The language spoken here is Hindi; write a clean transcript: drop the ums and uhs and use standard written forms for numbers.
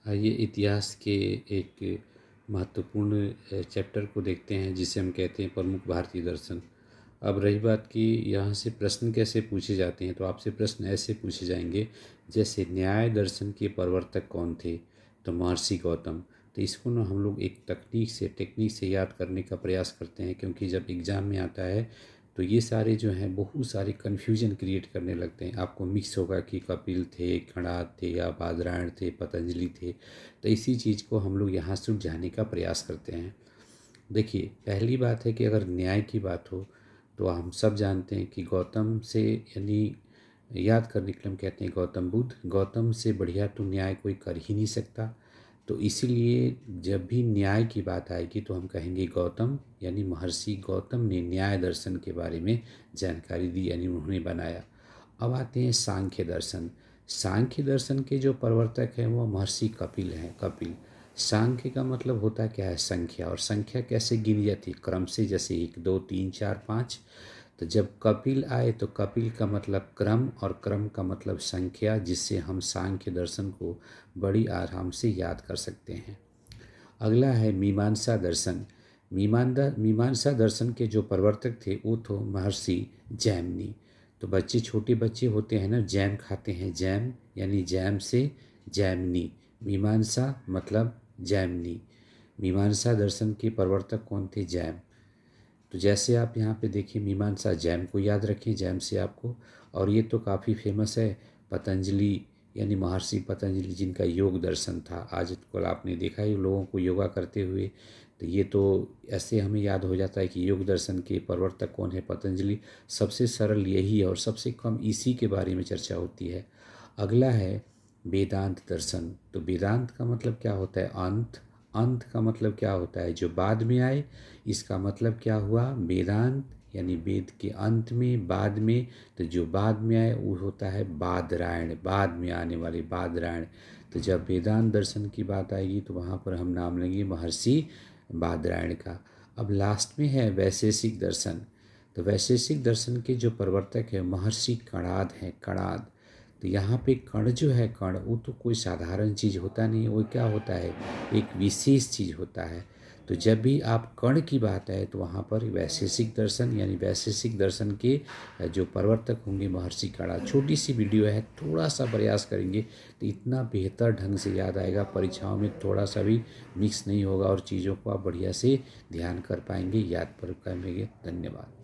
आइए इतिहास के एक महत्वपूर्ण चैप्टर को देखते हैं जिसे हम कहते हैं प्रमुख भारतीय दर्शन। अब रही बात कि यहाँ से प्रश्न कैसे पूछे जाते हैं, तो आपसे प्रश्न ऐसे पूछे जाएंगे जैसे न्याय दर्शन के प्रवर्तक कौन थे, तो महर्षि गौतम। तो इसको ना हम लोग एक टेक्निक से याद करने का प्रयास करते हैं, क्योंकि जब एग्ज़ाम में आता है तो ये सारे जो हैं बहुत सारे कन्फ्यूजन क्रिएट करने लगते हैं। आपको मिक्स होगा कि कपिल थे, कणाद थे या बादरायण थे, पतंजलि थे। तो इसी चीज़ को हम लोग यहाँ सुलझाने का प्रयास करते हैं। देखिए, पहली बात है कि अगर न्याय की बात हो तो हम सब जानते हैं कि गौतम से, यानी याद करने के लिए हम कहते हैं गौतम बुद्ध। गौतम से बढ़िया तो न्याय कोई कर ही नहीं सकता। तो इसीलिए जब भी न्याय की बात आएगी तो हम कहेंगे गौतम, यानी महर्षि गौतम ने न्याय दर्शन के बारे में जानकारी दी, यानी उन्होंने बनाया। अब आते हैं सांख्य दर्शन। सांख्य दर्शन के जो प्रवर्तक हैं वो महर्षि कपिल हैं। कपिल, सांख्य का मतलब होता क्या है? संख्या। और संख्या कैसे गिनी जाती? क्रम से, जैसे 1 2 3 4 5। तो जब कपिल आए तो कपिल का मतलब क्रम और क्रम का मतलब संख्या, जिससे हम सांख्य दर्शन को बड़ी आराम से याद कर सकते हैं। अगला है मीमांसा दर्शन। मीमांसा दर्शन के जो प्रवर्तक थे वो तो महर्षि जैमिनी। तो बच्चे, छोटे बच्चे होते हैं ना, जैम खाते हैं, जैम यानी जैम से जैमिनी। मीमांसा मतलब जैमिनी। मीमांसा दर्शन के प्रवर्तक कौन थे? जैम। तो जैसे आप यहाँ पे देखिए, मीमांसा, जैम को याद रखें, जैम से आपको। और ये तो काफ़ी फेमस है, पतंजलि, यानी महर्षि पतंजलि जिनका योग दर्शन था। आज कल आपने देखा ही लोगों को योगा करते हुए। तो ये तो ऐसे हमें याद हो जाता है कि योग दर्शन के प्रवर्तक कौन है? पतंजलि। सबसे सरल यही है और सबसे कम इसी के बारे में चर्चा होती है। अगला है वेदांत दर्शन। तो वेदांत का मतलब क्या होता है? अंत। अंत का मतलब क्या होता है? जो बाद में आए। इसका मतलब क्या हुआ? वेदांत यानी वेद के अंत में, बाद में। तो जो बाद में आए वो होता है बादरायण, बाद में आने वाले बादरायण। तो जब वेदांत दर्शन की बात आएगी तो वहाँ पर हम नाम लेंगे महर्षि बादरायण का। अब लास्ट में है वैशेषिक दर्शन। तो वैशेषिक दर्शन के जो प्रवर्तक है महर्षि कणाद हैं, कणाद। तो यहाँ पे कण जो है, कण, वो तो कोई साधारण चीज़ होता नहीं, वो क्या होता है? एक विशेष चीज़ होता है। तो जब भी आप कण की बात आए तो वहाँ पर वैशेषिक दर्शन, यानी वैशेषिक दर्शन के जो प्रवर्तक होंगे महर्षि कणा। छोटी सी वीडियो है, थोड़ा सा प्रयास करेंगे तो इतना बेहतर ढंग से याद आएगा, परीक्षाओं में थोड़ा सा भी मिक्स नहीं होगा और चीज़ों को आप बढ़िया से ध्यान कर पाएंगे, याद कर पाएंगे। धन्यवाद।